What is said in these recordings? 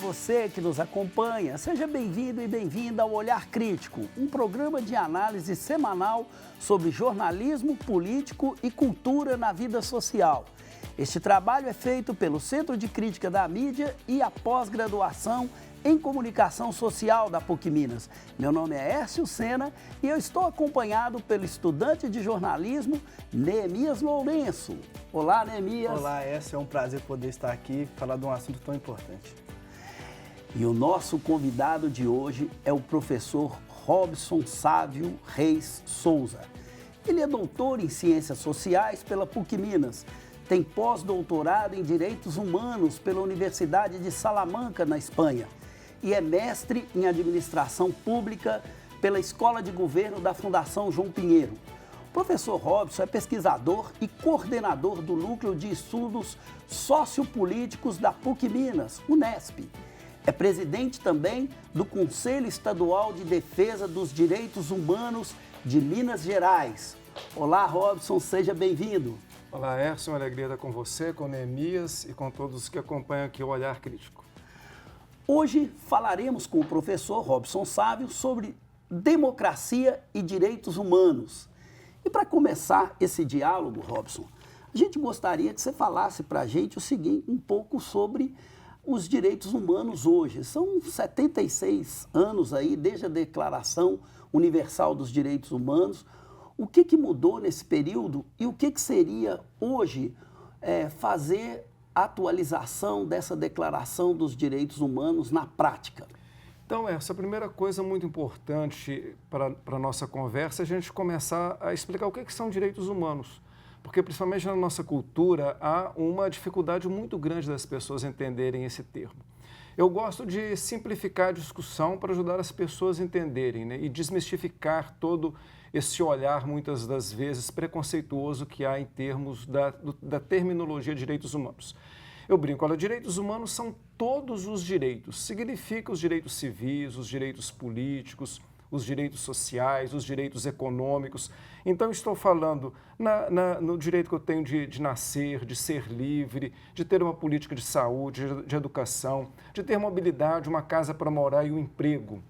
você que nos acompanha. Seja bem-vindo e bem-vinda ao Olhar Crítico, um programa de análise semanal sobre jornalismo, político e cultura na vida social. Este trabalho é feito pelo Centro de Crítica da Mídia e a pós-graduação em Comunicação Social da PUC Minas. Meu nome é Hércio Sena e eu estou acompanhado pelo estudante de jornalismo Neemias Lourenço. Olá, Neemias. Olá, Hércio. É um prazer poder estar aqui e falar de um assunto tão importante. E o nosso convidado de hoje é o professor Robson Sávio Reis Souza. Ele é doutor em Ciências Sociais pela PUC Minas, tem pós-doutorado em Direitos Humanos pela Universidade de Salamanca, na Espanha, e é mestre em Administração Pública pela Escola de Governo da Fundação João Pinheiro. O professor Robson é pesquisador e coordenador do Núcleo de Estudos Sociopolíticos da PUC Minas, Unesp. É presidente também do Conselho Estadual de Defesa dos Direitos Humanos de Minas Gerais. Olá, Robson, seja bem-vindo. Olá, Hércio, uma alegria estar com você, com o Neemias e com todos que acompanham aqui o Olhar Crítico. Hoje falaremos com o professor Robson Sávio sobre democracia e direitos humanos. E para começar esse diálogo, Robson, a gente gostaria que você falasse para a gente o seguinte, um pouco sobre os direitos humanos hoje. São 76 anos aí desde a Declaração Universal dos Direitos Humanos. O que mudou nesse período e o que seria hoje fazer a atualização dessa Declaração dos Direitos Humanos na prática? Então, essa primeira coisa muito importante para a nossa conversa é a gente começar a explicar o que são direitos humanos. Porque, principalmente na nossa cultura, há uma dificuldade muito grande das pessoas entenderem esse termo. Eu gosto de simplificar a discussão para ajudar as pessoas a entenderem, né, e desmistificar todo esse olhar, muitas das vezes, preconceituoso que há em termos da terminologia de direitos humanos. Eu brinco, olha, direitos humanos são todos os direitos, significa os direitos civis, os direitos políticos, os direitos sociais, os direitos econômicos. Então, estou falando no direito que eu tenho de nascer, de ser livre, de ter uma política de saúde, de educação, de ter mobilidade, uma casa para morar e um emprego.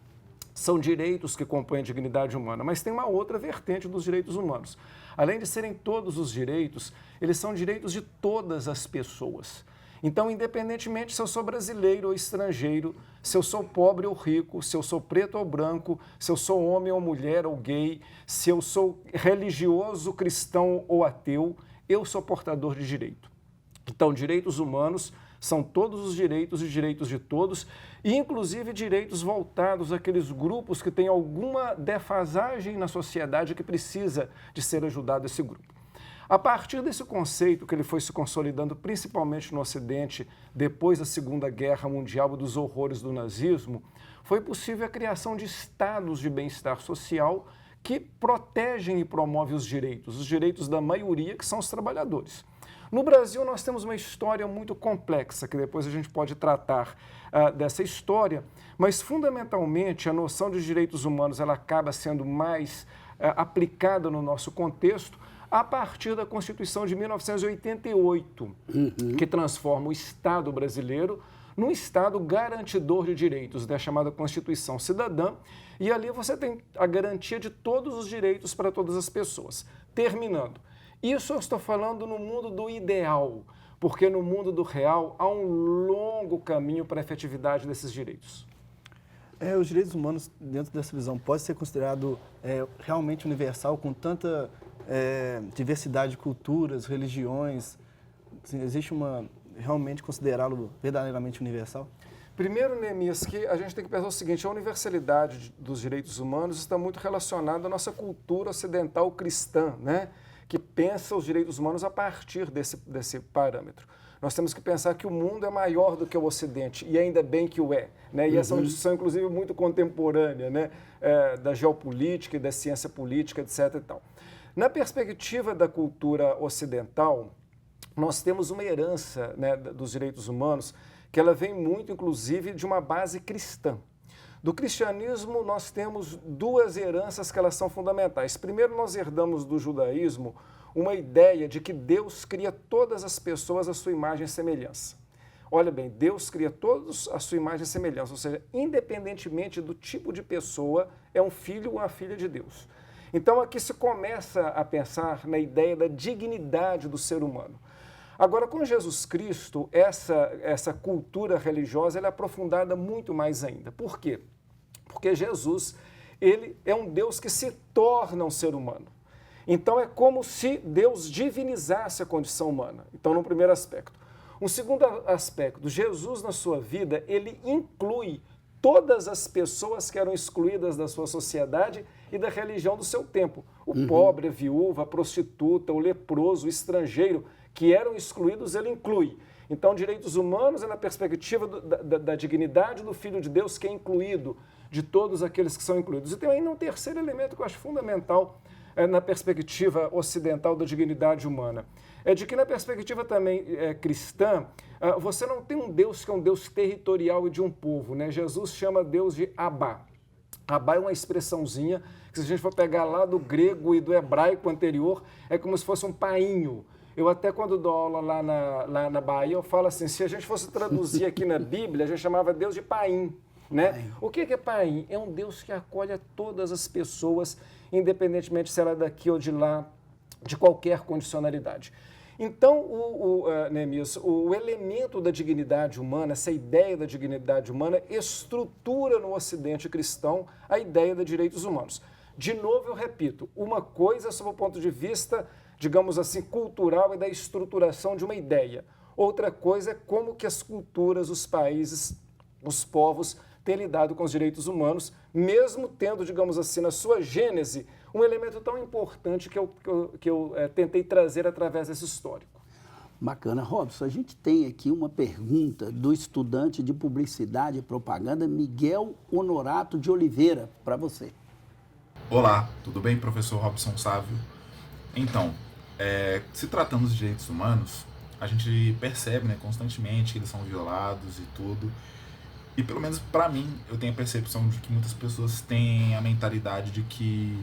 São direitos que compõem a dignidade humana, mas tem uma outra vertente dos direitos humanos. Além de serem todos os direitos, eles são direitos de todas as pessoas. Então, independentemente se eu sou brasileiro ou estrangeiro, se eu sou pobre ou rico, se eu sou preto ou branco, se eu sou homem ou mulher ou gay, se eu sou religioso, cristão ou ateu, eu sou portador de direito. Então, direitos humanos são todos os direitos e direitos de todos, e inclusive direitos voltados àqueles grupos que têm alguma defasagem na sociedade que precisa de ser ajudado esse grupo. A partir desse conceito que ele foi se consolidando principalmente no Ocidente, depois da Segunda Guerra Mundial e dos horrores do nazismo, foi possível a criação de estados de bem-estar social que protegem e promovem os direitos da maioria, que são os trabalhadores. No Brasil, nós temos uma história muito complexa, que depois a gente pode tratar dessa história, mas, fundamentalmente, a noção de direitos humanos ela acaba sendo mais aplicada no nosso contexto a partir da Constituição de 1988, que transforma o Estado brasileiro num Estado garantidor de direitos, da chamada Constituição Cidadã, e ali você tem a garantia de todos os direitos para todas as pessoas. Terminando. Isso eu estou falando no mundo do ideal, porque no mundo do real há um longo caminho para a efetividade desses direitos. Os direitos humanos, dentro dessa visão, pode ser considerado realmente universal, com tanta diversidade de culturas, religiões? Assim, existe realmente considerá-lo verdadeiramente universal? Primeiro, Neemias, que a gente tem que pensar o seguinte, a universalidade dos direitos humanos está muito relacionada à nossa cultura ocidental cristã, né? Que pensa os direitos humanos a partir desse parâmetro. Nós temos que pensar que o mundo é maior do que o Ocidente, e ainda bem que o é. Né? E essa é uma discussão, inclusive, muito contemporânea, né? Da geopolítica e da ciência política, etc. E tal. Na perspectiva da cultura ocidental, nós temos uma herança, né, dos direitos humanos que ela vem muito, inclusive, de uma base cristã. Do cristianismo, nós temos duas heranças que elas são fundamentais. Primeiro, nós herdamos do judaísmo uma ideia de que Deus cria todas as pessoas à sua imagem e semelhança. Olha bem, Deus cria todos a sua imagem e semelhança, ou seja, independentemente do tipo de pessoa, é um filho ou uma filha de Deus. Então aqui se começa a pensar na ideia da dignidade do ser humano. Agora, com Jesus Cristo, essa cultura religiosa ela é aprofundada muito mais ainda. Por quê? Porque Jesus, ele é um Deus que se torna um ser humano. Então é como se Deus divinizasse a condição humana. Então, no primeiro aspecto. Um segundo aspecto, Jesus na sua vida, ele inclui todas as pessoas que eram excluídas da sua sociedade e da religião do seu tempo. O pobre, a viúva, a prostituta, o leproso, o estrangeiro, que eram excluídos, ele inclui. Então, direitos humanos é na perspectiva da dignidade do Filho de Deus, que é incluído, de todos aqueles que são incluídos. E tem ainda um terceiro elemento que eu acho fundamental na perspectiva ocidental da dignidade humana. É de que na perspectiva também cristã, você não tem um Deus que é um Deus territorial e de um povo, né? Jesus chama Deus de Abá. Abá é uma expressãozinha que, se a gente for pegar lá do grego e do hebraico anterior, é como se fosse um painho. Eu até quando dou aula lá na Bahia, eu falo assim, se a gente fosse traduzir aqui na Bíblia, a gente chamava Deus de Paim, né? O que é Paim? É um Deus que acolhe a todas as pessoas, independentemente se ela é daqui ou de lá, de qualquer condicionalidade. Então, Neemias, o elemento da dignidade humana, essa ideia da dignidade humana, estrutura no Ocidente cristão a ideia de direitos humanos. De novo, eu repito, uma coisa sob o ponto de vista, digamos assim, cultural e da estruturação de uma ideia. Outra coisa é como que as culturas, os países, os povos têm lidado com os direitos humanos, mesmo tendo, digamos assim, na sua gênese, um elemento tão importante que eu tentei trazer através desse histórico. Bacana. Robson, a gente tem aqui uma pergunta do estudante de Publicidade e Propaganda, Miguel Honorato de Oliveira, para você. Olá, tudo bem, professor Robson Sávio? Então, se tratando dos direitos humanos, a gente percebe, né, constantemente que eles são violados e tudo. E pelo menos para mim, eu tenho a percepção de que muitas pessoas têm a mentalidade de que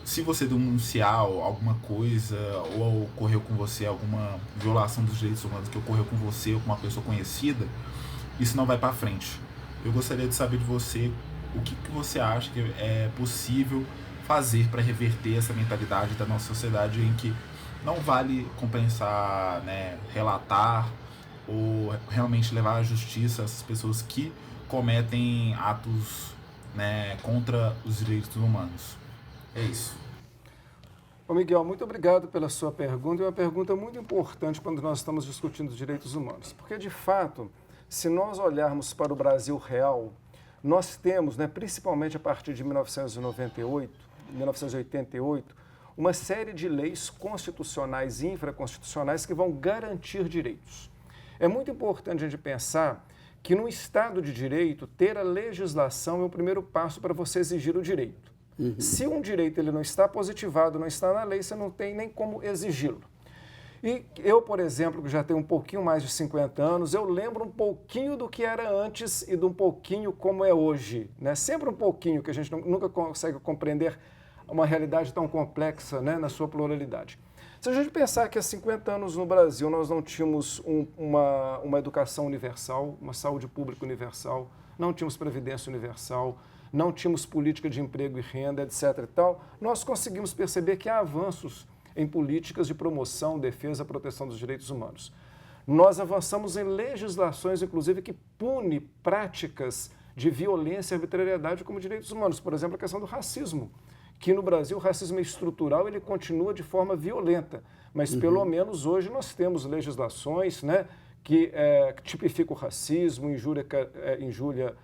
se você denunciar alguma coisa ou ocorreu com você alguma violação dos direitos humanos que ocorreu com você ou com uma pessoa conhecida, isso não vai para frente. Eu gostaria de saber de você o que você acha que é possível fazer para reverter essa mentalidade da nossa sociedade em que não vale compensar, né, relatar ou realmente levar à justiça essas pessoas que cometem atos, né, contra os direitos humanos. É isso. Ô Miguel, muito obrigado pela sua pergunta. É uma pergunta muito importante quando nós estamos discutindo os direitos humanos. Porque, de fato, se nós olharmos para o Brasil real, nós temos, né, principalmente a partir de 1988, uma série de leis constitucionais e infraconstitucionais que vão garantir direitos. É muito importante a gente pensar que no Estado de Direito, ter a legislação é o primeiro passo para você exigir o direito. Se um direito ele não está positivado, não está na lei, você não tem nem como exigi-lo. E eu, por exemplo, que já tenho um pouquinho mais de 50 anos, eu lembro um pouquinho do que era antes e de um pouquinho como é hoje, né? Sempre um pouquinho, que a gente nunca consegue compreender uma realidade tão complexa, né, na sua pluralidade. Se a gente pensar que há 50 anos no Brasil nós não tínhamos uma educação universal, uma saúde pública universal, não tínhamos previdência universal, não tínhamos política de emprego e renda, etc. e tal, nós conseguimos perceber que há avanços em políticas de promoção, defesa e proteção dos direitos humanos. Nós avançamos em legislações, inclusive, que pune práticas de violência e arbitrariedade como direitos humanos. Por exemplo, a questão do racismo, que no Brasil o racismo é estrutural, ele continua de forma violenta, mas pelo menos hoje nós temos legislações, né, que tipificam o racismo, injúria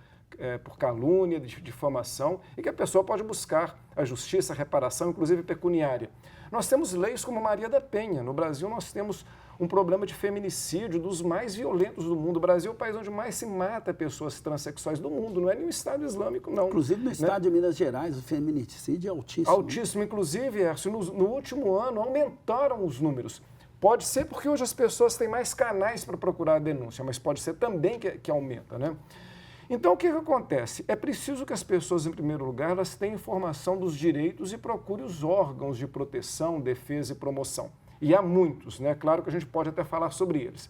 por calúnia, difamação, e que a pessoa pode buscar a justiça, a reparação, inclusive pecuniária. Nós temos leis como Maria da Penha. No Brasil nós temos um problema de feminicídio dos mais violentos do mundo. O Brasil é o país onde mais se mata pessoas transexuais do mundo, não é nenhum Estado islâmico, não. Inclusive no estado de Minas Gerais, o feminicídio é altíssimo. Altíssimo. Inclusive, Ércio, no último ano aumentaram os números. Pode ser porque hoje as pessoas têm mais canais para procurar a denúncia, mas pode ser também que aumenta, né? Então, o que acontece? É preciso que as pessoas, em primeiro lugar, elas tenham informação dos direitos e procurem os órgãos de proteção, defesa e promoção. E há muitos, né? Claro que a gente pode até falar sobre eles.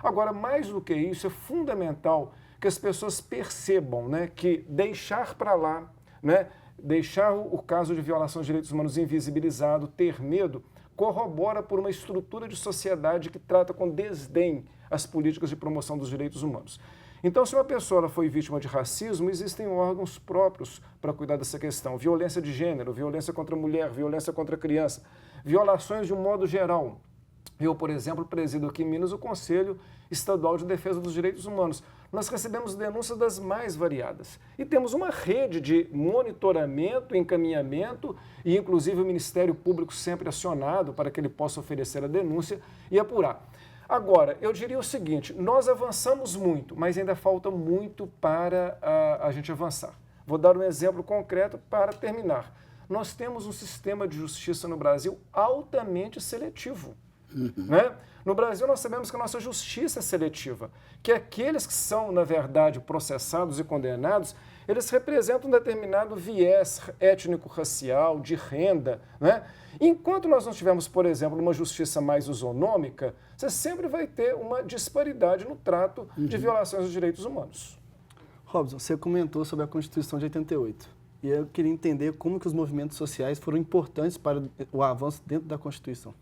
Agora, mais do que isso, é fundamental que as pessoas percebam, né, que deixar para lá, né, deixar o caso de violação de direitos humanos invisibilizado, ter medo, corrobora por uma estrutura de sociedade que trata com desdém as políticas de promoção dos direitos humanos. Então, se uma pessoa foi vítima de racismo, existem órgãos próprios para cuidar dessa questão. Violência de gênero, violência contra a mulher, violência contra a criança, violações de um modo geral. Eu, por exemplo, presido aqui em Minas o Conselho Estadual de Defesa dos Direitos Humanos. Nós recebemos denúncias das mais variadas e temos uma rede de monitoramento, encaminhamento e, inclusive, o Ministério Público sempre acionado para que ele possa oferecer a denúncia e apurar. Agora, eu diria o seguinte, nós avançamos muito, mas ainda falta muito para a gente avançar. Vou dar um exemplo concreto para terminar. Nós temos um sistema de justiça no Brasil altamente seletivo. Né? No Brasil, nós sabemos que a nossa justiça é seletiva, que aqueles que são, na verdade, processados e condenados, eles representam um determinado viés étnico-racial, de renda, né? Enquanto nós não tivermos, por exemplo, uma justiça mais isonômica, você sempre vai ter uma disparidade no trato de violações dos direitos humanos. Robson, você comentou sobre a Constituição de 88. E eu queria entender como que os movimentos sociais foram importantes para o avanço dentro da Constituição.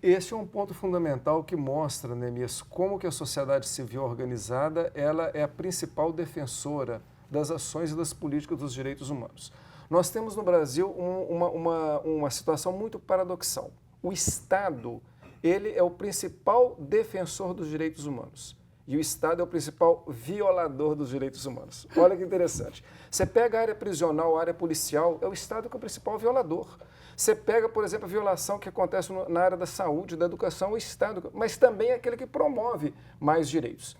Esse é um ponto fundamental que mostra, Neemias, como que a sociedade civil organizada ela é a principal defensora das ações e das políticas dos direitos humanos. Nós temos no Brasil uma situação muito paradoxal. O Estado, ele é o principal defensor dos direitos humanos e o Estado é o principal violador dos direitos humanos. Olha que interessante. Você pega a área prisional, a área policial, é o Estado que é o principal violador. Você pega, por exemplo, a violação que acontece na área da saúde, da educação, o Estado, mas também é aquele que promove mais direitos.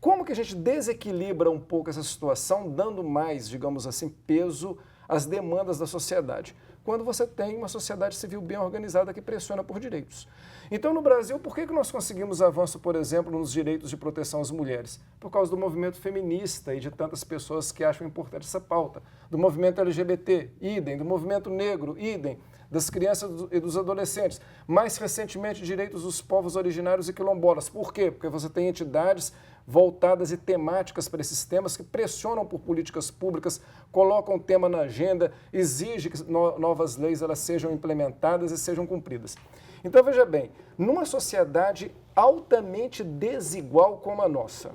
Como que a gente desequilibra um pouco essa situação, dando mais, digamos assim, peso às demandas da sociedade? Quando você tem uma sociedade civil bem organizada que pressiona por direitos. Então, no Brasil, por que nós conseguimos avanço, por exemplo, nos direitos de proteção às mulheres? Por causa do movimento feminista e de tantas pessoas que acham importante essa pauta. Do movimento LGBT, idem. Do movimento negro, idem. Das crianças e dos adolescentes. Mais recentemente, direitos dos povos originários e quilombolas. Por quê? Porque você tem entidades voltadas e temáticas para esses temas que pressionam por políticas públicas, colocam o tema na agenda, exigem que novas leis elas sejam implementadas e sejam cumpridas. Então, veja bem, numa sociedade altamente desigual como a nossa,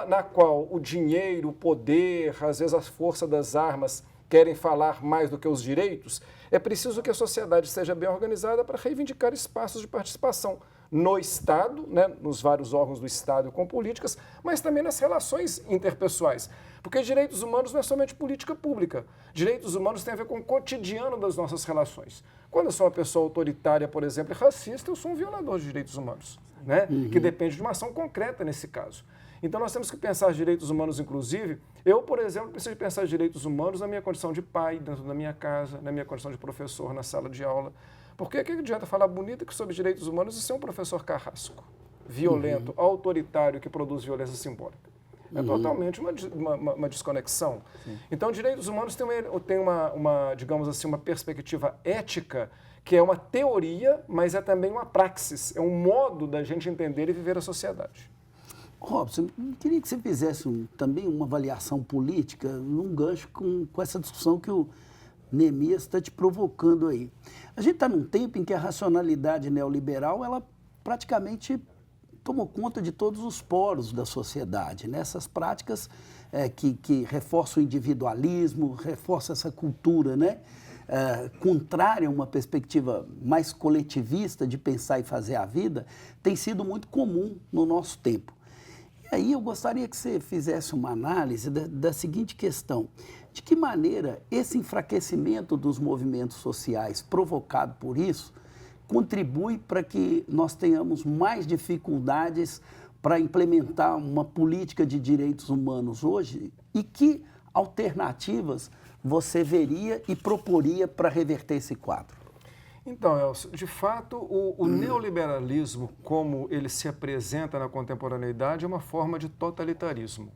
na qual o dinheiro, o poder, às vezes a força das armas querem falar mais do que os direitos, é preciso que a sociedade seja bem organizada para reivindicar espaços de participação no Estado, né, nos vários órgãos do Estado com políticas, mas também nas relações interpessoais. Porque direitos humanos não é somente política pública. Direitos humanos têm a ver com o cotidiano das nossas relações. Quando eu sou uma pessoa autoritária, por exemplo, e racista, eu sou um violador de direitos humanos, né, que depende de uma ação concreta nesse caso. Então, nós temos que pensar direitos humanos, inclusive. Eu, por exemplo, preciso pensar direitos humanos na minha condição de pai, dentro da minha casa, na minha condição de professor, na sala de aula. Porque o que adianta falar bonito sobre direitos humanos e ser um professor carrasco, violento, autoritário, que produz violência simbólica? É totalmente uma desconexão. Sim. Então, direitos humanos tem digamos assim, uma perspectiva ética, que é uma teoria, mas é também uma praxis, é um modo da gente entender e viver a sociedade. Robson, eu queria que você fizesse também uma avaliação política num gancho com essa discussão que o Neemias está te provocando aí. A gente está num tempo em que a racionalidade neoliberal, ela praticamente tomou conta de todos os poros da sociedade, né? Essas práticas que reforçam o individualismo, reforçam essa cultura, né? Contrária a uma perspectiva mais coletivista de pensar e fazer a vida, tem sido muito comum no nosso tempo. E aí eu gostaria que você fizesse uma análise da seguinte questão: de que maneira esse enfraquecimento dos movimentos sociais provocado por isso contribui para que nós tenhamos mais dificuldades para implementar uma política de direitos humanos hoje, e que alternativas você veria e proporia para reverter esse quadro? Então, Elcio, de fato, o neoliberalismo, como ele se apresenta na contemporaneidade, é uma forma de totalitarismo.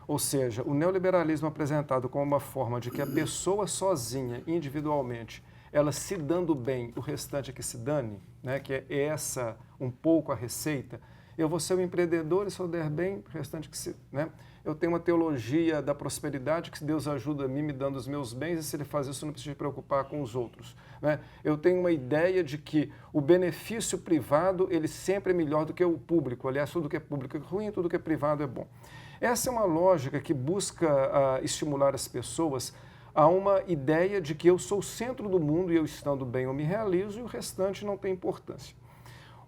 Ou seja, o neoliberalismo apresentado como uma forma de que a pessoa sozinha, individualmente, ela se dando bem, o restante é que se dane, né, que é essa um pouco a receita, Eu vou ser um empreendedor e se eu der bem, o restante que se... Né? Eu tenho uma teologia da prosperidade, que Deus ajuda a mim me dando os meus bens, e se Ele faz isso, eu não preciso me preocupar com os outros. Né? Eu tenho uma ideia de que o benefício privado, ele sempre é melhor do que o público. Aliás, tudo que é público é ruim, tudo que é privado é bom. Essa é uma lógica que busca estimular as pessoas a uma ideia de que eu sou o centro do mundo e eu estando bem eu me realizo e o restante não tem importância.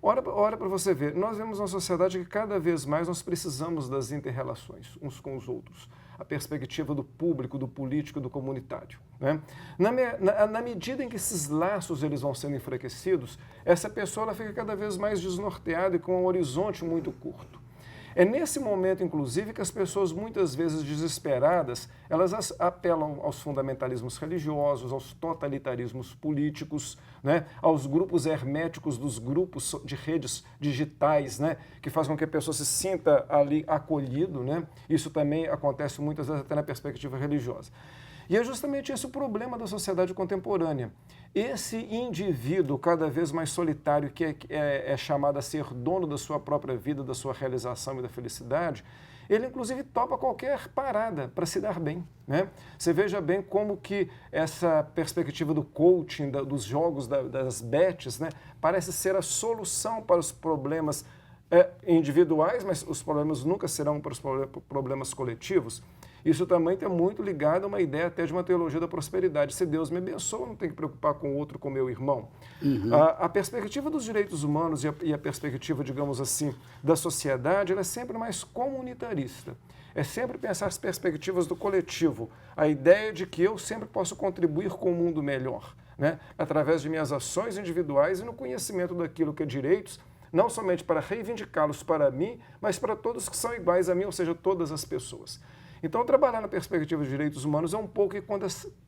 Ora para você ver, nós vemos uma sociedade que cada vez mais nós precisamos das inter-relações uns com os outros. A perspectiva do público, do político, do comunitário. Né? Na medida em que esses laços eles vão sendo enfraquecidos, essa pessoa ela fica cada vez mais desnorteada e com um horizonte muito curto. É nesse momento, inclusive, que as pessoas, muitas vezes desesperadas, elas apelam aos fundamentalismos religiosos, aos totalitarismos políticos, né, aos grupos herméticos dos grupos de redes digitais, né, que fazem com que a pessoa se sinta ali acolhido. Né? Isso também acontece muitas vezes até na perspectiva religiosa. E é justamente esse o problema da sociedade contemporânea. Esse indivíduo cada vez mais solitário, que é chamado a ser dono da sua própria vida, da sua realização e da felicidade, ele inclusive topa qualquer parada para se dar bem. Né? Você veja bem como que essa perspectiva do coaching, dos jogos, das bets, né, parece ser a solução para os problemas individuais, mas os problemas nunca serão para os problemas coletivos. Isso também está muito ligado a uma ideia até de uma teologia da prosperidade. Se Deus me abençoa, eu não tenho que preocupar com o outro, com o meu irmão. Uhum. A perspectiva dos direitos humanos e a perspectiva, digamos assim, da sociedade, ela é sempre mais comunitarista. É sempre pensar as perspectivas do coletivo. A ideia de que eu sempre posso contribuir com um mundo melhor, né? Através de minhas ações individuais e no conhecimento daquilo que é direitos, não somente para reivindicá-los para mim, mas para todos que são iguais a mim, ou seja, todas as pessoas. Então, trabalhar na perspectiva dos direitos humanos é um pouco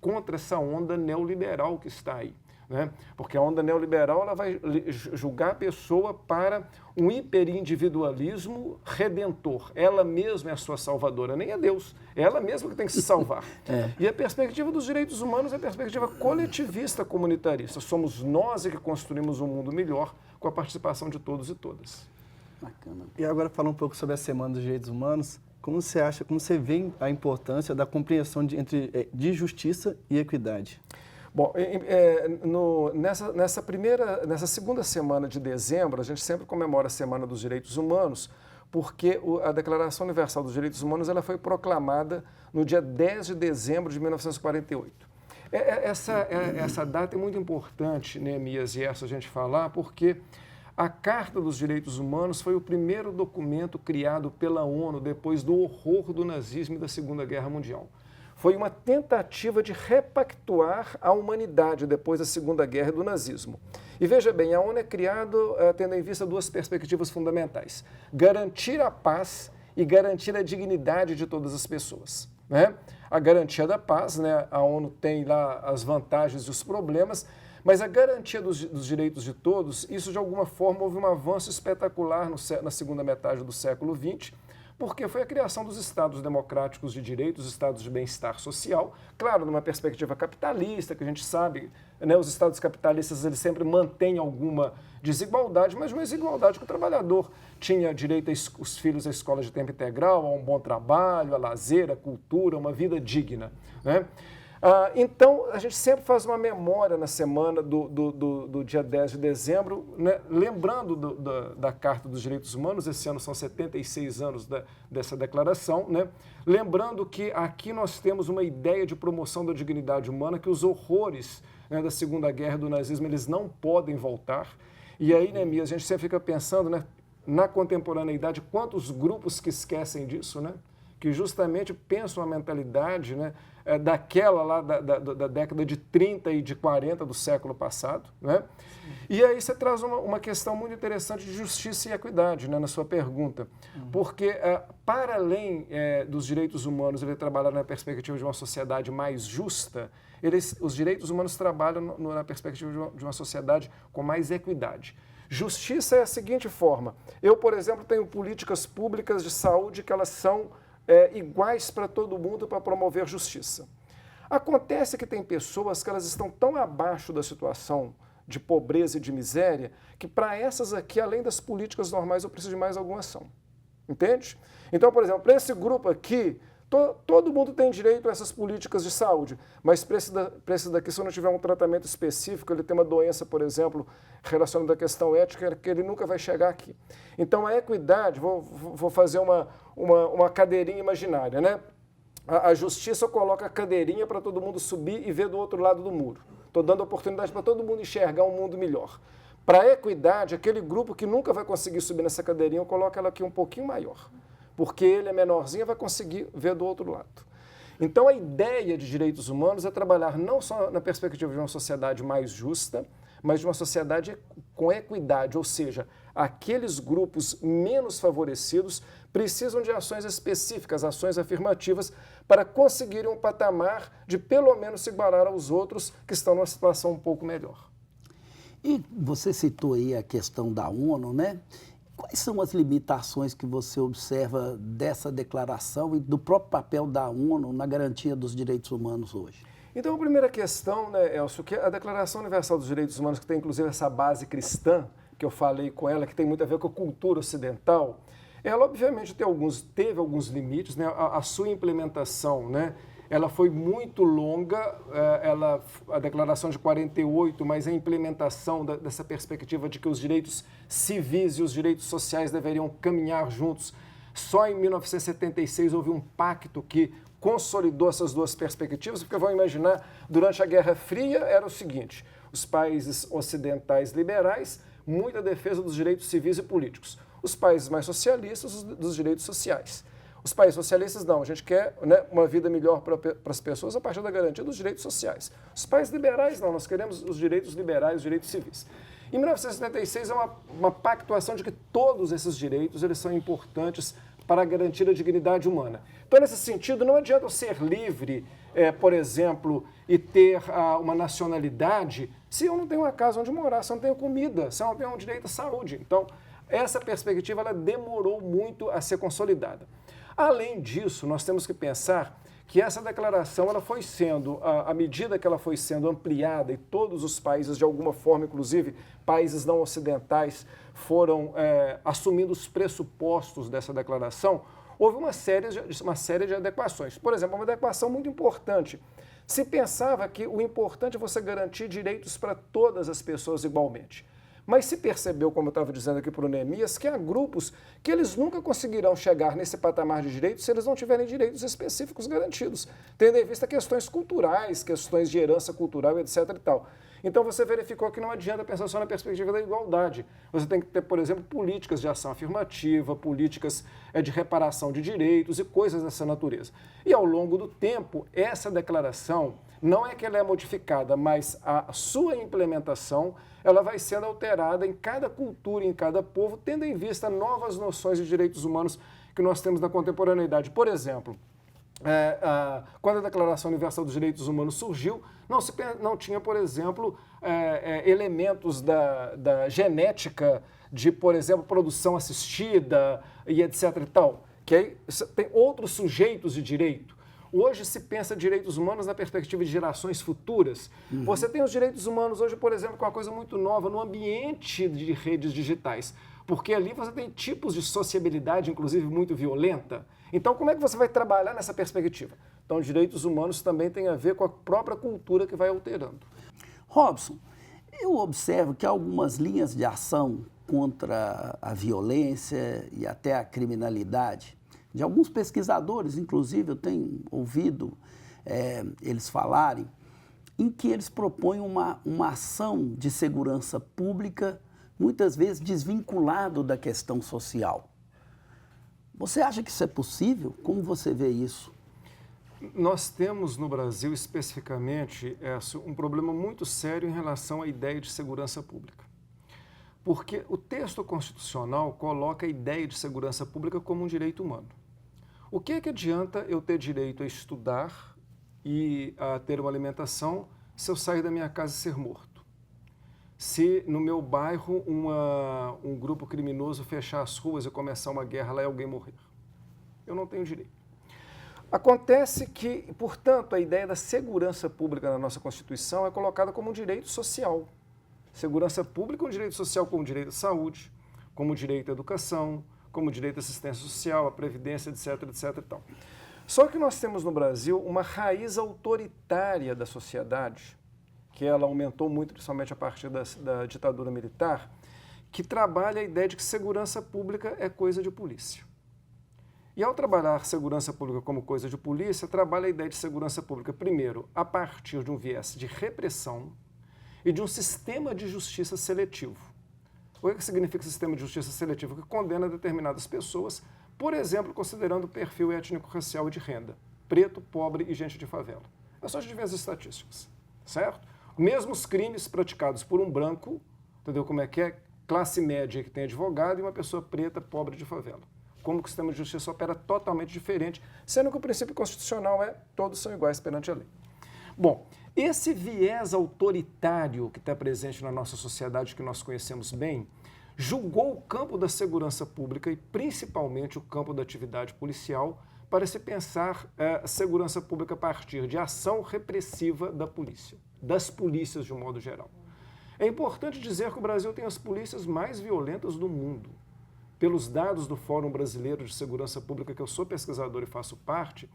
contra essa onda neoliberal que está aí. Né? Porque a onda neoliberal ela vai julgar a pessoa para um hiperindividualismo redentor. Ela mesma é a sua salvadora, nem é Deus. É ela mesma que tem que se salvar. E a perspectiva dos direitos humanos é a perspectiva coletivista comunitarista. Somos nós que construímos um mundo melhor com a participação de todos e todas. Bacana. E agora falar um pouco sobre a Semana dos Direitos Humanos. Como você vê a importância da compreensão de justiça e equidade? Bom, nessa segunda semana de dezembro, a gente sempre comemora a Semana dos Direitos Humanos, porque a Declaração Universal dos Direitos Humanos ela foi proclamada no dia 10 de dezembro de 1948. Essa data é muito importante, Neemias e essa a gente falar, porque a Carta dos Direitos Humanos foi o primeiro documento criado pela ONU depois do horror do nazismo e da Segunda Guerra Mundial. Foi uma tentativa de repactuar a humanidade depois da Segunda Guerra e do nazismo. E veja bem, a ONU é criada tendo em vista duas perspectivas fundamentais: garantir a paz e garantir a dignidade de todas as pessoas. Né? A garantia da paz, né? A ONU tem lá as vantagens e os problemas, mas a garantia dos direitos de todos, isso de alguma forma houve um avanço espetacular na segunda metade do século XX, porque foi a criação dos estados democráticos de direito, os estados de bem-estar social, claro, numa perspectiva capitalista, que a gente sabe, né, os estados capitalistas eles sempre mantêm alguma desigualdade, mas uma desigualdade que o trabalhador tinha direito os filhos à escola de tempo integral, a um bom trabalho, a lazer, a cultura, uma vida digna, né? Então, a gente sempre faz uma memória na semana do dia 10 de dezembro, né, lembrando da Carta dos Direitos Humanos. Esse ano são 76 anos dessa declaração, né, lembrando que aqui nós temos uma ideia de promoção da dignidade humana, que os horrores, né, da Segunda Guerra e do nazismo, eles não podem voltar. E aí, Neemias, a gente sempre fica pensando, né, na contemporaneidade, quantos grupos que esquecem disso, né? Que justamente pensam a mentalidade, né, daquela lá da década de 30 e de 40 do século passado. Né? E aí você traz uma questão muito interessante de justiça e equidade, né, na sua pergunta, porque para além dos direitos humanos ele trabalhar na perspectiva de uma sociedade mais justa, os direitos humanos trabalham na perspectiva de uma sociedade com mais equidade. Justiça é a seguinte forma: eu, por exemplo, tenho políticas públicas de saúde que elas são iguais para todo mundo para promover justiça. Acontece que tem pessoas que elas estão tão abaixo da situação de pobreza e de miséria, que para essas aqui, além das políticas normais, eu preciso de mais alguma ação. Entende? Então, por exemplo, para esse grupo aqui, todo mundo tem direito a essas políticas de saúde, mas para esse daqui, se eu não tiver um tratamento específico, ele tem uma doença, por exemplo, relacionada à questão ética, que ele nunca vai chegar aqui. Então, a equidade, vou fazer uma cadeirinha imaginária, né? A justiça coloca a cadeirinha para todo mundo subir e ver do outro lado do muro. Estou dando oportunidade para todo mundo enxergar um mundo melhor. Para a equidade, aquele grupo que nunca vai conseguir subir nessa cadeirinha, eu coloco ela aqui um pouquinho maior, porque ele é menorzinho e vai conseguir ver do outro lado. Então, a ideia de direitos humanos é trabalhar não só na perspectiva de uma sociedade mais justa, mas de uma sociedade com equidade, ou seja, aqueles grupos menos favorecidos precisam de ações específicas, ações afirmativas, para conseguirem um patamar de pelo menos se igualar aos outros que estão numa situação um pouco melhor. E você citou aí a questão da ONU, né? Quais são as limitações que você observa dessa declaração e do próprio papel da ONU na garantia dos direitos humanos hoje? Então, a primeira questão, né, Elcio, que a Declaração Universal dos Direitos Humanos, que tem inclusive essa base cristã, que eu falei com ela, que tem muito a ver com a cultura ocidental, ela obviamente teve alguns limites, né? A sua implementação, né? Ela foi muito longa, a declaração de 48, mas a implementação dessa perspectiva de que os direitos civis e os direitos sociais deveriam caminhar juntos. Só em 1976 houve um pacto que consolidou essas duas perspectivas, porque vão imaginar, durante a Guerra Fria era o seguinte, os países ocidentais liberais, muita defesa dos direitos civis e políticos. Os países mais socialistas, dos direitos sociais. Os países socialistas, não, a gente quer, né, uma vida melhor para as pessoas a partir da garantia dos direitos sociais. Os países liberais, não, nós queremos os direitos liberais, os direitos civis. Em 1976 é uma pactuação de que todos esses direitos eles são importantes para garantir a dignidade humana. Então, nesse sentido, não adianta eu ser livre, por exemplo, e ter uma nacionalidade se eu não tenho uma casa onde morar, se eu não tenho comida, se eu não tenho um direito à saúde. Então, essa perspectiva ela demorou muito a ser consolidada. Além disso, nós temos que pensar que essa declaração ela foi sendo, à medida que ela foi sendo ampliada e todos os países, de alguma forma, inclusive países não ocidentais, foram assumindo os pressupostos dessa declaração, houve uma série de adequações. Por exemplo, uma adequação muito importante. Se pensava que o importante é você garantir direitos para todas as pessoas igualmente. Mas se percebeu, como eu estava dizendo aqui para o Neemias, que há grupos que eles nunca conseguirão chegar nesse patamar de direitos se eles não tiverem direitos específicos garantidos, tendo em vista questões culturais, questões de herança cultural, etc. e tal. Então você verificou que não adianta pensar só na perspectiva da igualdade. Você tem que ter, por exemplo, políticas de ação afirmativa, políticas de reparação de direitos e coisas dessa natureza. E ao longo do tempo, essa declaração não é que ela é modificada, mas a sua implementação ela vai sendo alterada em cada cultura, em cada povo, tendo em vista novas noções de direitos humanos que nós temos na contemporaneidade. Por exemplo, quando a Declaração Universal dos Direitos Humanos surgiu, não tinha, por exemplo, elementos da genética de, por exemplo, produção assistida e etc. e tal, que aí tem outros sujeitos de direito. Hoje se pensa direitos humanos na perspectiva de gerações futuras. Uhum. Você tem os direitos humanos hoje, por exemplo, com uma coisa muito nova, no ambiente de redes digitais, porque ali você tem tipos de sociabilidade, inclusive muito violenta. Então, como é que você vai trabalhar nessa perspectiva? Então, direitos humanos também tem a ver com a própria cultura que vai alterando. Robson, eu observo que há algumas linhas de ação contra a violência e até a criminalidade, de alguns pesquisadores, inclusive, eu tenho ouvido eles falarem, em que eles propõem uma ação de segurança pública, muitas vezes desvinculado da questão social. Você acha que isso é possível? Como você vê isso? Nós temos no Brasil, especificamente, um problema muito sério em relação à ideia de segurança pública. Porque o texto constitucional coloca a ideia de segurança pública como um direito humano. O que adianta eu ter direito a estudar e a ter uma alimentação se eu sair da minha casa e ser morto? Se no meu bairro um grupo criminoso fechar as ruas e começar uma guerra lá e alguém morrer? Eu não tenho direito. Acontece que, portanto, a ideia da segurança pública na nossa Constituição é colocada como um direito social. Segurança pública é um direito social como o direito à saúde, como o direito à educação, como o direito à assistência social, à previdência, etc, etc e tal. Só que nós temos no Brasil uma raiz autoritária da sociedade, que ela aumentou muito, principalmente a partir da ditadura militar, que trabalha a ideia de que segurança pública é coisa de polícia. E ao trabalhar segurança pública como coisa de polícia, trabalha a ideia de segurança pública, primeiro, a partir de um viés de repressão e de um sistema de justiça seletivo. O que significa sistema de justiça seletivo? Que condena determinadas pessoas, por exemplo, considerando o perfil étnico-racial e de renda, preto, pobre e gente de favela. É só a gente ver as estatísticas, certo? Mesmo os crimes praticados por um branco, entendeu como é que é? Classe média que tem advogado e uma pessoa preta, pobre de favela. Como que o sistema de justiça opera totalmente diferente, sendo que o princípio constitucional é todos são iguais perante a lei. Bom, esse viés autoritário que está presente na nossa sociedade, que nós conhecemos bem, julgou o campo da segurança pública e principalmente o campo da atividade policial para se pensar a segurança pública a partir de ação repressiva da polícia, das polícias de um modo geral. É importante dizer que o Brasil tem as polícias mais violentas do mundo. Pelos dados do Fórum Brasileiro de Segurança Pública, que eu sou pesquisador e faço parte,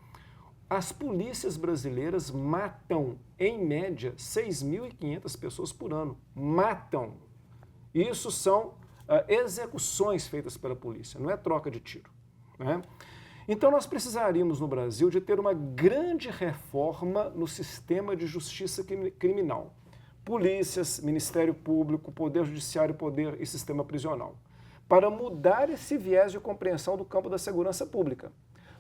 as polícias brasileiras matam, em média, 6.500 pessoas por ano. Matam. Isso são execuções feitas pela polícia, não é troca de tiro, né? Então nós precisaríamos no Brasil de ter uma grande reforma no sistema de justiça criminal. Polícias, Ministério Público, Poder Judiciário, Poder e Sistema Prisional, para mudar esse viés de compreensão do campo da segurança pública.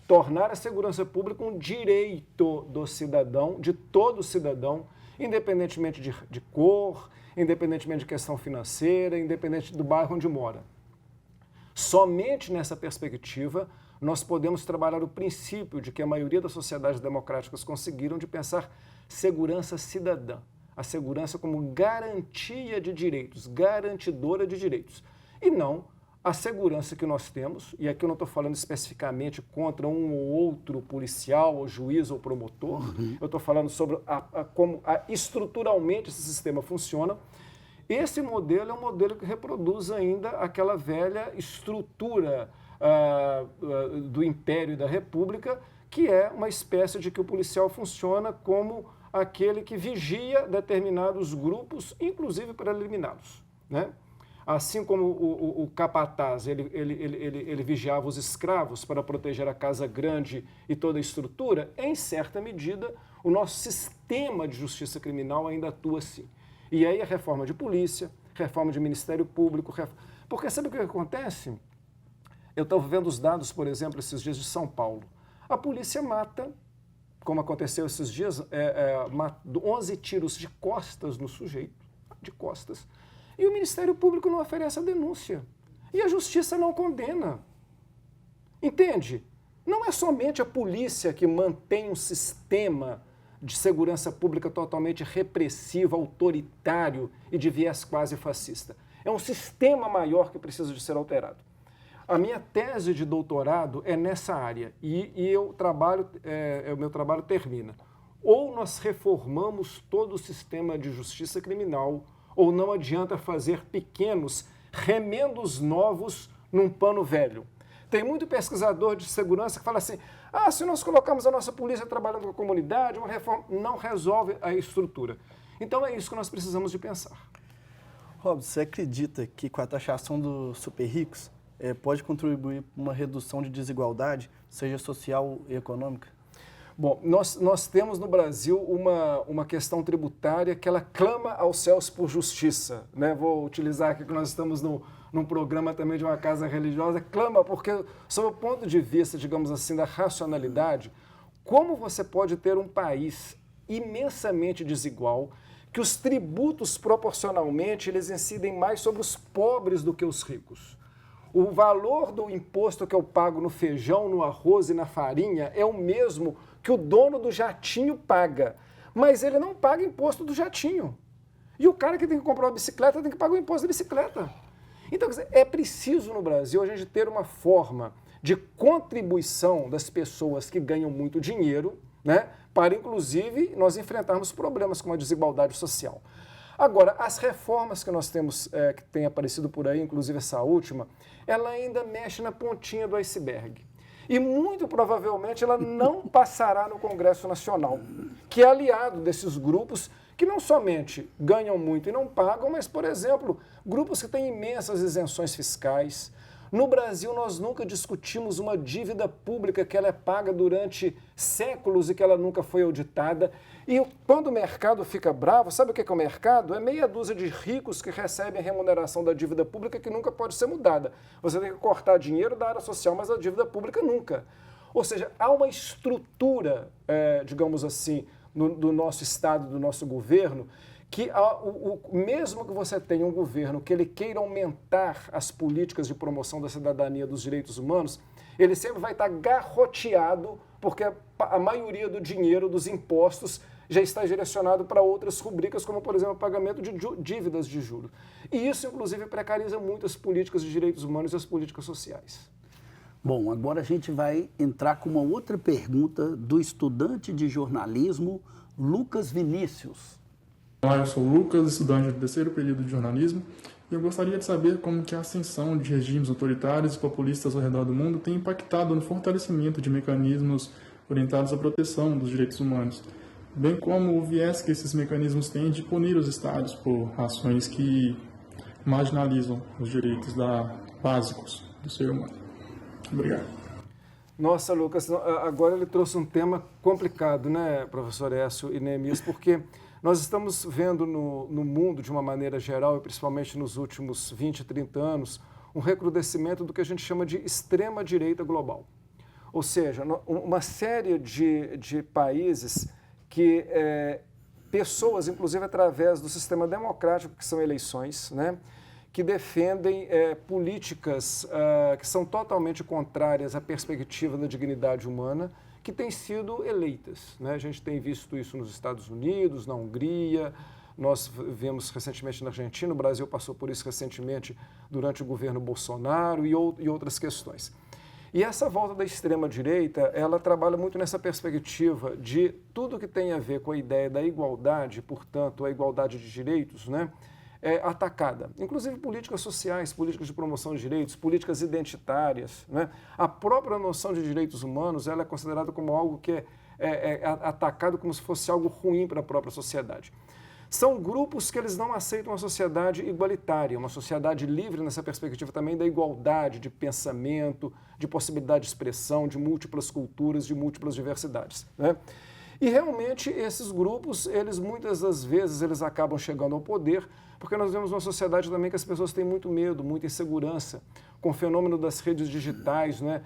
Tornar a segurança pública um direito do cidadão, de todo cidadão, independentemente de cor, independentemente de questão financeira, independente do bairro onde mora. Somente nessa perspectiva nós podemos trabalhar o princípio de que a maioria das sociedades democráticas conseguiram de pensar segurança cidadã, a segurança como garantia de direitos, garantidora de direitos, e não a segurança que nós temos, e aqui eu não estou falando especificamente contra um ou outro policial, ou juiz, ou promotor, eu estou falando sobre como estruturalmente esse sistema funciona. Esse modelo é um modelo que reproduz ainda aquela velha estrutura do Império e da República, que é uma espécie de que o policial funciona como aquele que vigia determinados grupos, inclusive para eliminá-los, né? Assim como o capataz, ele vigiava os escravos para proteger a casa grande e toda a estrutura, em certa medida, o nosso sistema de justiça criminal ainda atua assim. E aí a reforma de polícia, reforma de Ministério Público, porque sabe o que acontece? Eu estava vendo os dados, por exemplo, esses dias de São Paulo. A polícia mata, como aconteceu esses dias, 11 tiros de costas no sujeito, de costas, e o Ministério Público não oferece a denúncia. E a Justiça não condena. Entende? Não é somente a polícia que mantém um sistema de segurança pública totalmente repressivo, autoritário e de viés quase fascista. É um sistema maior que precisa de ser alterado. A minha tese de doutorado é nessa área e o meu trabalho termina. Ou nós reformamos todo o sistema de justiça criminal, ou não adianta fazer pequenos remendos novos num pano velho. Tem muito pesquisador de segurança que fala assim, se nós colocarmos a nossa polícia trabalhando com a comunidade, uma reforma não resolve a estrutura. Então é isso que nós precisamos de pensar. Rob, você acredita que com a taxação dos super ricos pode contribuir para uma redução de desigualdade, seja social e econômica? Bom, nós temos no Brasil uma questão tributária que ela clama aos céus por justiça, né? Vou utilizar aqui que nós estamos num programa também de uma casa religiosa, clama porque, sob o ponto de vista, digamos assim, da racionalidade, como você pode ter um país imensamente desigual, que os tributos proporcionalmente eles incidem mais sobre os pobres do que os ricos? O valor do imposto que eu pago no feijão, no arroz e na farinha é o mesmo que o dono do jatinho paga, mas ele não paga imposto do jatinho. E o cara que tem que comprar uma bicicleta tem que pagar o imposto da bicicleta. Então, quer dizer, é preciso no Brasil a gente ter uma forma de contribuição das pessoas que ganham muito dinheiro, né, para, inclusive, nós enfrentarmos problemas como a desigualdade social. Agora, as reformas que nós temos, que tem aparecido por aí, inclusive essa última, ela ainda mexe na pontinha do iceberg. E muito provavelmente ela não passará no Congresso Nacional, que é aliado desses grupos que não somente ganham muito e não pagam, mas, por exemplo, grupos que têm imensas isenções fiscais. No Brasil, nós nunca discutimos uma dívida pública que ela é paga durante séculos e que ela nunca foi auditada. E quando o mercado fica bravo, sabe o que é o mercado? É meia dúzia de ricos que recebem a remuneração da dívida pública que nunca pode ser mudada. Você tem que cortar dinheiro da área social, mas a dívida pública nunca. Ou seja, há uma estrutura, digamos assim, do nosso Estado, do nosso governo, que mesmo que você tenha um governo que ele queira aumentar as políticas de promoção da cidadania, dos direitos humanos, ele sempre vai estar garroteado, porque a maioria do dinheiro, dos impostos, já está direcionado para outras rubricas, como, por exemplo, o pagamento de dívidas de juros. E isso, inclusive, precariza muito as políticas de direitos humanos e as políticas sociais. Bom, agora a gente vai entrar com uma outra pergunta do estudante de jornalismo, Lucas Vinícius. Olá, eu sou o Lucas, estudante do terceiro período de jornalismo, e eu gostaria de saber como que a ascensão de regimes autoritários e populistas ao redor do mundo tem impactado no fortalecimento de mecanismos orientados à proteção dos direitos humanos, bem como o viés que esses mecanismos têm de punir os estados por ações que marginalizam os direitos básicos do ser humano. Obrigado. Nossa, Lucas, agora ele trouxe um tema complicado, né, professor Écio e Neemias, porque nós estamos vendo no mundo, de uma maneira geral, e principalmente nos últimos 20, 30 anos, um recrudescimento do que a gente chama de extrema-direita global. Ou seja, uma série de países que pessoas, inclusive através do sistema democrático, que são eleições, né, que defendem políticas que são totalmente contrárias à perspectiva da dignidade humana, que têm sido eleitas, né? A gente tem visto isso nos Estados Unidos, na Hungria, nós vemos recentemente na Argentina, o Brasil passou por isso recentemente durante o governo Bolsonaro e outras questões. E essa volta da extrema-direita, ela trabalha muito nessa perspectiva de tudo que tem a ver com a ideia da igualdade, portanto, a igualdade de direitos, né? Atacada. Inclusive políticas sociais, políticas de promoção de direitos, políticas identitárias, né? A própria noção de direitos humanos ela é considerada como algo que é atacado como se fosse algo ruim para a própria sociedade. São grupos que eles não aceitam uma sociedade igualitária, uma sociedade livre nessa perspectiva também da igualdade de pensamento, de possibilidade de expressão, de múltiplas culturas, de múltiplas diversidades, né? E realmente esses grupos, eles muitas das vezes eles acabam chegando ao poder, porque nós vemos uma sociedade também que as pessoas têm muito medo, muita insegurança, com o fenômeno das redes digitais, né?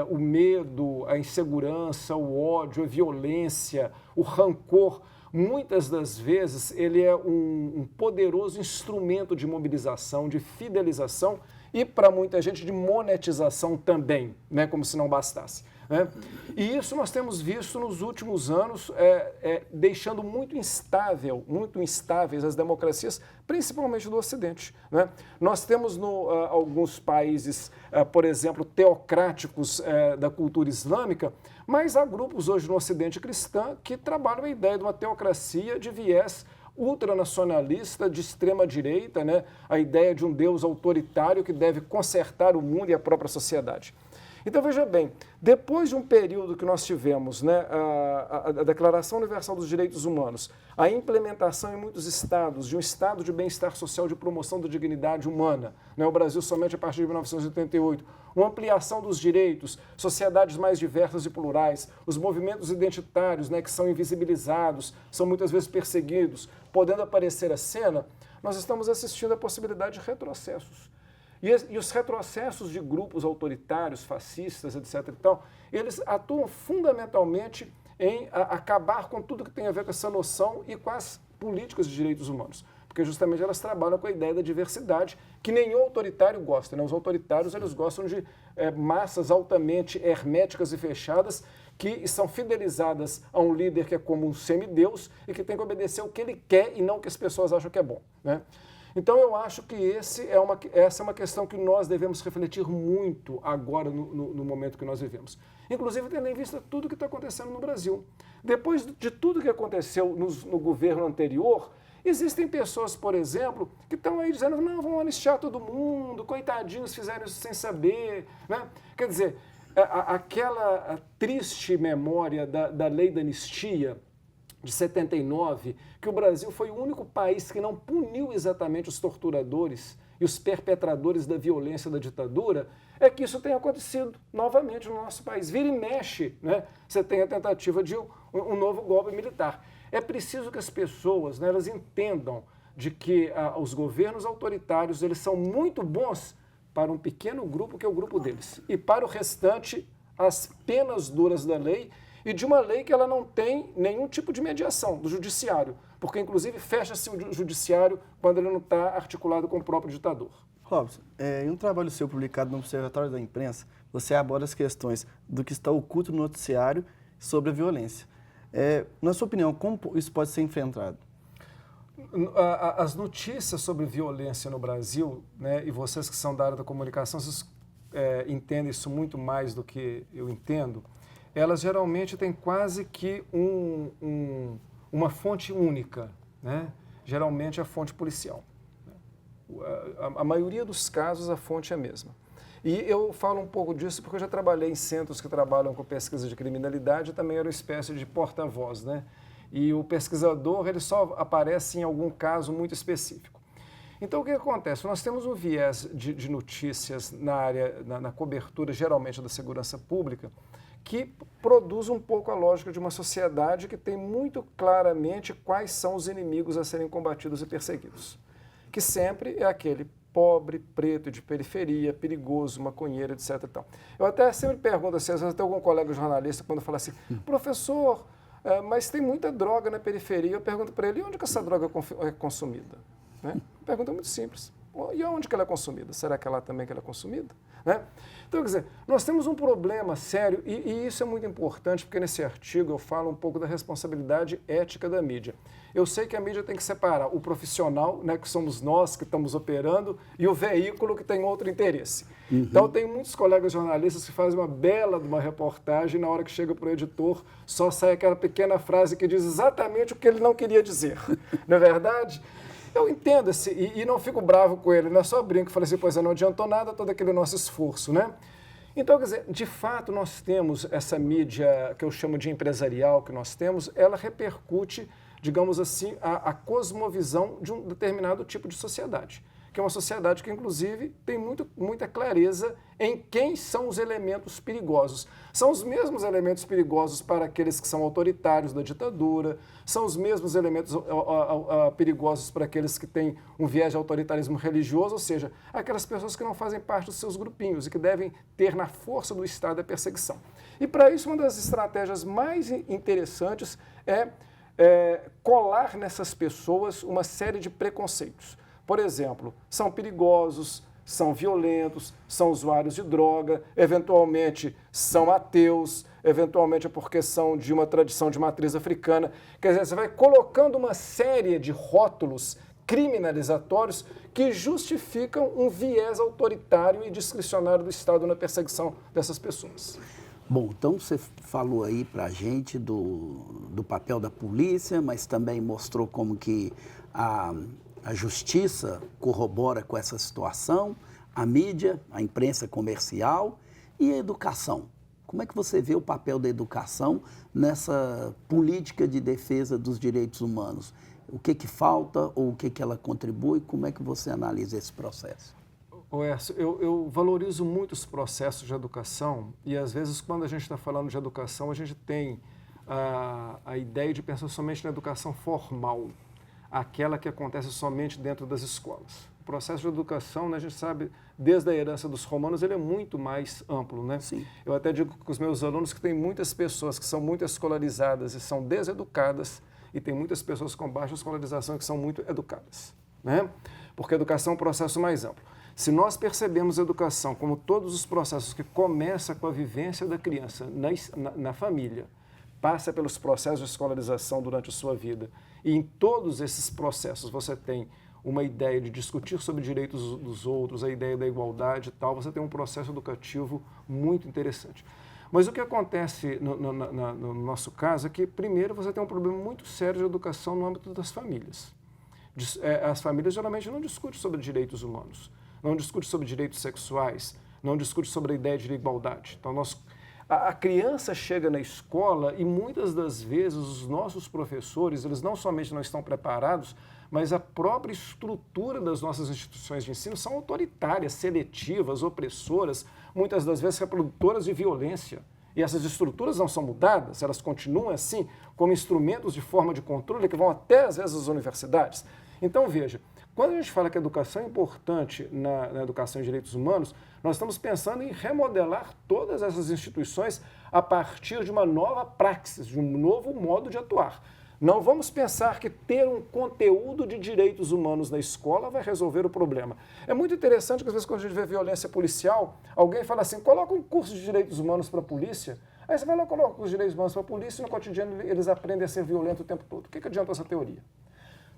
O medo, a insegurança, o ódio, a violência, o rancor. Muitas das vezes ele é um poderoso instrumento de mobilização, de fidelização e, para muita gente, de monetização também, né? Como se não bastasse. Né? E isso nós temos visto nos últimos anos, deixando muito instáveis as democracias, principalmente do Ocidente. Né? Nós temos alguns países, por exemplo, teocráticos da cultura islâmica, mas há grupos hoje no Ocidente cristão que trabalham a ideia de uma teocracia de viés ultranacionalista, de extrema-direita, né? A ideia de um Deus autoritário que deve consertar o mundo e a própria sociedade. Então, veja bem, depois de um período que nós tivemos, né, a Declaração Universal dos Direitos Humanos, a implementação em muitos estados de um estado de bem-estar social de promoção da dignidade humana, né, o Brasil somente a partir de 1988, uma ampliação dos direitos, sociedades mais diversas e plurais, os movimentos identitários, né, que são invisibilizados, são muitas vezes perseguidos, podendo aparecer à cena, nós estamos assistindo à possibilidade de retrocessos. E os retrocessos de grupos autoritários, fascistas, etc. e tal, eles atuam fundamentalmente em acabar com tudo que tem a ver com essa noção e com as políticas de direitos humanos. Porque justamente elas trabalham com a ideia da diversidade, que nenhum autoritário gosta, né? Os autoritários eles gostam de massas altamente herméticas e fechadas que são fidelizadas a um líder que é como um semideus e que tem que obedecer o que ele quer e não o que as pessoas acham que é bom, né? Então, eu acho que essa é uma questão que nós devemos refletir muito agora no momento que nós vivemos. Inclusive, tendo em vista tudo o que está acontecendo no Brasil. Depois de tudo que aconteceu no governo anterior, Existem pessoas, por exemplo, que estão aí dizendo, não, vamos anistiar todo mundo, coitadinhos, fizeram isso sem saber, né? Quer dizer, aquela triste memória da lei da anistia de 79, que o Brasil foi o único país que não puniu exatamente os torturadores e os perpetradores da violência da ditadura, é que isso tem acontecido novamente no nosso país. Vira e mexe, né? Você tem a tentativa de um novo golpe militar. É preciso que as pessoas, né, elas entendam de que os governos autoritários eles são muito bons para um pequeno grupo, que é o grupo deles, e para o restante, as penas duras da lei, e de uma lei que ela não tem nenhum tipo de mediação do judiciário, porque inclusive fecha-se o judiciário quando ele não está articulado com o próprio ditador. Robson, em um trabalho seu publicado no Observatório da Imprensa, você aborda as questões do que está oculto no noticiário sobre a violência. Na sua opinião, como isso pode ser enfrentado? As notícias sobre violência no Brasil, né, e vocês que são da área da comunicação, vocês entendem isso muito mais do que eu entendo, elas geralmente têm quase que uma fonte única, né? Geralmente a fonte policial. A maioria dos casos a fonte é a mesma. E eu falo um pouco disso porque eu já trabalhei em centros que trabalham com pesquisa de criminalidade e também era uma espécie de porta-voz, né? E o pesquisador ele só aparece em algum caso muito específico. Então, o que acontece? Nós temos um viés de notícias na área, na cobertura geralmente da segurança pública, que produz um pouco a lógica de uma sociedade que tem muito claramente quais são os inimigos a serem combatidos e perseguidos. Que sempre é aquele pobre, preto, de periferia, perigoso, maconheiro, etc. E tal. Eu até sempre pergunto assim, às vezes até algum colega jornalista, quando fala assim, professor, mas tem muita droga na periferia, eu pergunto para ele, e onde que essa droga é consumida? Né? Pergunta muito simples. E onde que ela é consumida? Será que é lá também que ela é consumida? Né? Então, quer dizer, nós temos um problema sério, e isso é muito importante, porque nesse artigo eu falo um pouco da responsabilidade ética da mídia. Eu sei que a mídia tem que separar o profissional, né, que somos nós que estamos operando, e o veículo que tem outro interesse. Uhum. Então, tem muitos colegas jornalistas que fazem uma bela de uma reportagem, e na hora que chega para o editor, só sai aquela pequena frase que diz exatamente o que ele não queria dizer. Não é verdade? Eu entendo e não fico bravo com ele, não é só brinco, falei assim, pois não adiantou nada todo aquele nosso esforço, né? Então, quer dizer, de fato nós temos essa mídia que eu chamo de empresarial que nós temos, ela repercute, digamos assim, a cosmovisão de um determinado tipo de sociedade, que é uma sociedade que, inclusive, tem muita clareza em quem são os elementos perigosos. São os mesmos elementos perigosos para aqueles que são autoritários da ditadura, são os mesmos elementos perigosos para aqueles que têm um viés de autoritarismo religioso, ou seja, aquelas pessoas que não fazem parte dos seus grupinhos e que devem ter na força do Estado a perseguição. E para isso, uma das estratégias mais interessantes é colar nessas pessoas uma série de preconceitos. Por exemplo, são perigosos, são violentos, são usuários de droga, eventualmente são ateus, eventualmente é porque são de uma tradição de matriz africana. Quer dizer, você vai colocando uma série de rótulos criminalizatórios que justificam um viés autoritário e discricionário do Estado na perseguição dessas pessoas. Bom, então você falou aí para a gente do papel da polícia, mas também mostrou como que a justiça corrobora com essa situação, a mídia, a imprensa comercial e a educação. Como é que você vê o papel da educação nessa política de defesa dos direitos humanos? O que falta ou o que ela contribui? Como é que você analisa esse processo? Hércio, eu valorizo muito os processos de educação e, às vezes, quando a gente está falando de educação, a gente tem a ideia de pensar somente na educação formal, aquela que acontece somente dentro das escolas. O processo de educação, né, a gente sabe, desde a herança dos romanos, ele é muito mais amplo, né? Sim. Eu até digo com os meus alunos que tem muitas pessoas que são muito escolarizadas e são deseducadas e tem muitas pessoas com baixa escolarização que são muito educadas, né? Porque a educação é um processo mais amplo. Se nós percebemos a educação como todos os processos que começam com a vivência da criança na família, passa pelos processos de escolarização durante a sua vida, e em todos esses processos você tem uma ideia de discutir sobre direitos dos outros, a ideia da igualdade e tal, você tem um processo educativo muito interessante. Mas o que acontece no nosso caso é que, primeiro, você tem um problema muito sério de educação no âmbito das famílias. As famílias geralmente não discutem sobre direitos humanos, não discutem sobre direitos sexuais, não discutem sobre a ideia de igualdade. Então, a criança chega na escola e muitas das vezes os nossos professores, eles não somente não estão preparados, mas a própria estrutura das nossas instituições de ensino são autoritárias, seletivas, opressoras, muitas das vezes reprodutoras de violência. E essas estruturas não são mudadas, elas continuam assim, como instrumentos de forma de controle que vão até, às vezes, às universidades. Então, veja, quando a gente fala que a educação é importante na educação em direitos humanos, nós estamos pensando em remodelar todas essas instituições a partir de uma nova praxis, de um novo modo de atuar. Não vamos pensar que ter um conteúdo de direitos humanos na escola vai resolver o problema. É muito interessante que, às vezes, quando a gente vê violência policial, alguém fala assim, coloca um curso de direitos humanos para a polícia, aí você vai lá, coloca os direitos humanos para a polícia e no cotidiano eles aprendem a ser violentos o tempo todo. O que adianta essa teoria?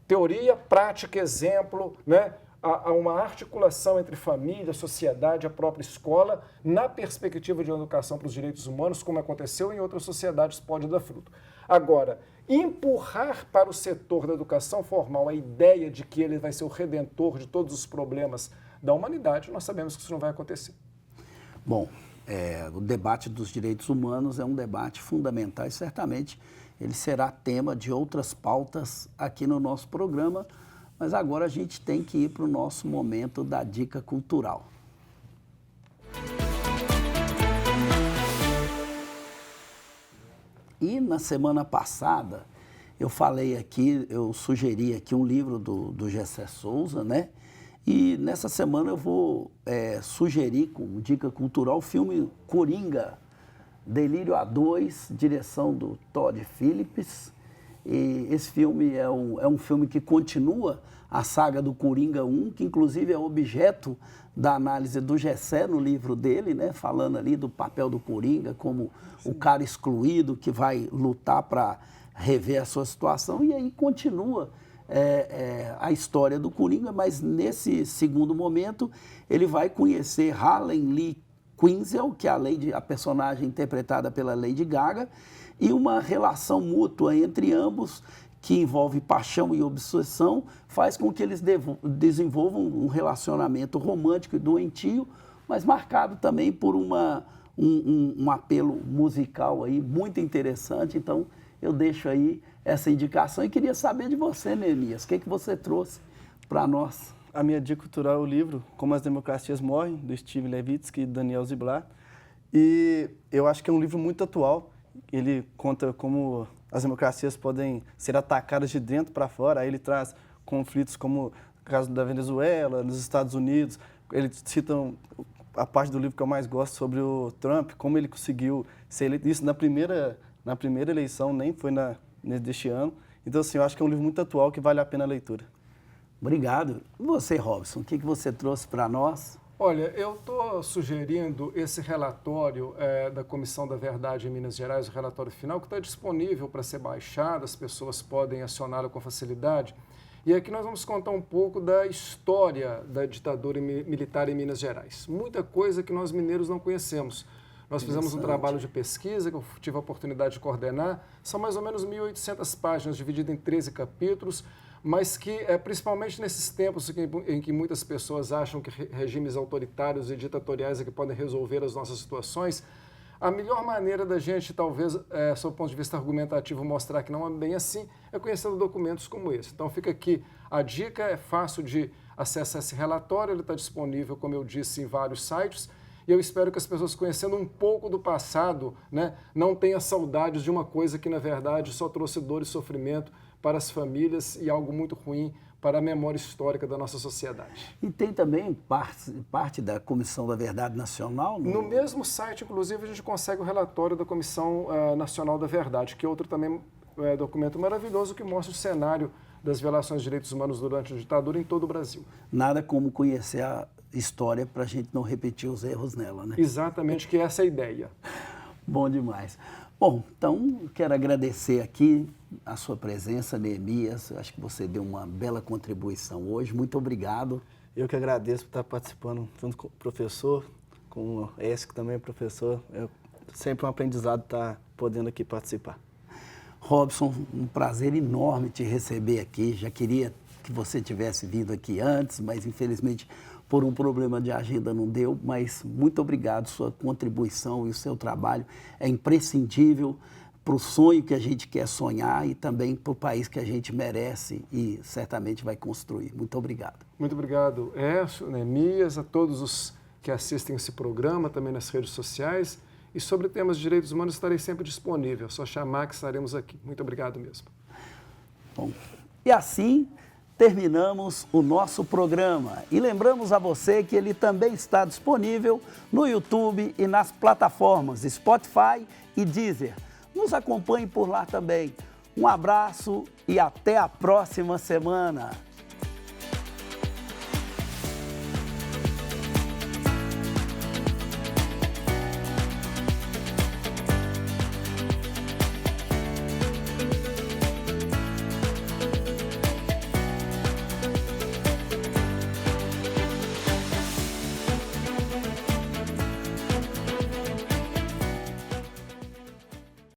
Teoria, prática, exemplo, né? Há uma articulação entre família, sociedade, a própria escola, na perspectiva de uma educação para os direitos humanos, como aconteceu em outras sociedades, pode dar fruto. Agora, empurrar para o setor da educação formal a ideia de que ele vai ser o redentor de todos os problemas da humanidade, nós sabemos que isso não vai acontecer. Bom, o debate dos direitos humanos é um debate fundamental e certamente ele será tema de outras pautas aqui no nosso programa, mas agora a gente tem que ir para o nosso momento da dica cultural. E na semana passada eu falei aqui, eu sugeri aqui um livro do Gessé Souza, né? E nessa semana eu vou sugerir, como dica cultural, o filme Coringa, Delírio A2, direção do Todd Phillips. E esse filme é um filme que continua a saga do Coringa 1, que inclusive é objeto da análise do Gessé no livro dele, né? Falando ali do papel do Coringa como o cara excluído que vai lutar para rever a sua situação. E aí continua a história do Coringa, mas nesse segundo momento ele vai conhecer Harley Lee Quinzel, que é a personagem interpretada pela Lady Gaga, e uma relação mútua entre ambos, que envolve paixão e obsessão, faz com que eles desenvolvam um relacionamento romântico e doentio, mas marcado também por um apelo musical aí muito interessante. Então, eu deixo aí essa indicação e queria saber de você, Neemias, o que você trouxe para nós? A minha dica cultural é o livro Como as Democracias Morrem, do Steve Levitsky e Daniel Ziblatt. E eu acho que é um livro muito atual. Ele conta como as democracias podem ser atacadas de dentro para fora. Aí ele traz conflitos como o caso da Venezuela, nos Estados Unidos. Ele cita a parte do livro que eu mais gosto sobre o Trump, como ele conseguiu ser eleito. Isso na primeira eleição, nem foi deste ano. Então, assim, eu acho que é um livro muito atual que vale a pena a leitura. Obrigado. E você, Robson, o que você trouxe para nós? Olha, eu estou sugerindo esse relatório da Comissão da Verdade em Minas Gerais, o relatório final, que está disponível para ser baixado, as pessoas podem acioná-lo com facilidade. E aqui nós vamos contar um pouco da história da ditadura militar em Minas Gerais. Muita coisa que nós mineiros não conhecemos. Nós fizemos um trabalho de pesquisa que eu tive a oportunidade de coordenar. São mais ou menos 1.800 páginas, divididas em 13 capítulos, mas que, principalmente nesses tempos em que muitas pessoas acham que regimes autoritários e ditatoriais é que podem resolver as nossas situações, a melhor maneira da gente, talvez, sob o ponto de vista argumentativo, mostrar que não é bem assim, é conhecendo documentos como esse. Então, fica aqui a dica, é fácil de acessar esse relatório, ele está disponível, como eu disse, em vários sites, e eu espero que as pessoas, conhecendo um pouco do passado, né, não tenham saudades de uma coisa que, na verdade, só trouxe dor e sofrimento para as famílias e algo muito ruim para a memória histórica da nossa sociedade. E tem também parte da Comissão da Verdade Nacional? No mesmo site, inclusive, a gente consegue o relatório da Comissão Nacional da Verdade, que é outro também documento maravilhoso que mostra o cenário das violações de direitos humanos durante a ditadura em todo o Brasil. Nada como conhecer a história para a gente não repetir os erros nela, né? Exatamente, que essa é a ideia. Bom demais. Bom, então, quero agradecer aqui a sua presença, Neemias. Eu acho que você deu uma bela contribuição hoje. Muito obrigado. Eu que agradeço por estar participando junto com o professor, com o ESC também é professor. É sempre um aprendizado estar podendo aqui participar. Robson, um prazer enorme te receber aqui. Já queria que você tivesse vindo aqui antes, mas infelizmente por um problema de agenda não deu. Mas muito obrigado, sua contribuição e o seu trabalho é imprescindível para o sonho que a gente quer sonhar e também para o país que a gente merece e certamente vai construir. Muito obrigado. Muito obrigado, Écio, Neemias, a todos os que assistem esse programa, também nas redes sociais. E sobre temas de direitos humanos estarei sempre disponível. É só chamar que estaremos aqui. Muito obrigado mesmo. Bom, e assim terminamos o nosso programa. E lembramos a você que ele também está disponível no YouTube e nas plataformas Spotify e Deezer. Nos acompanhe por lá também. Um abraço e até a próxima semana.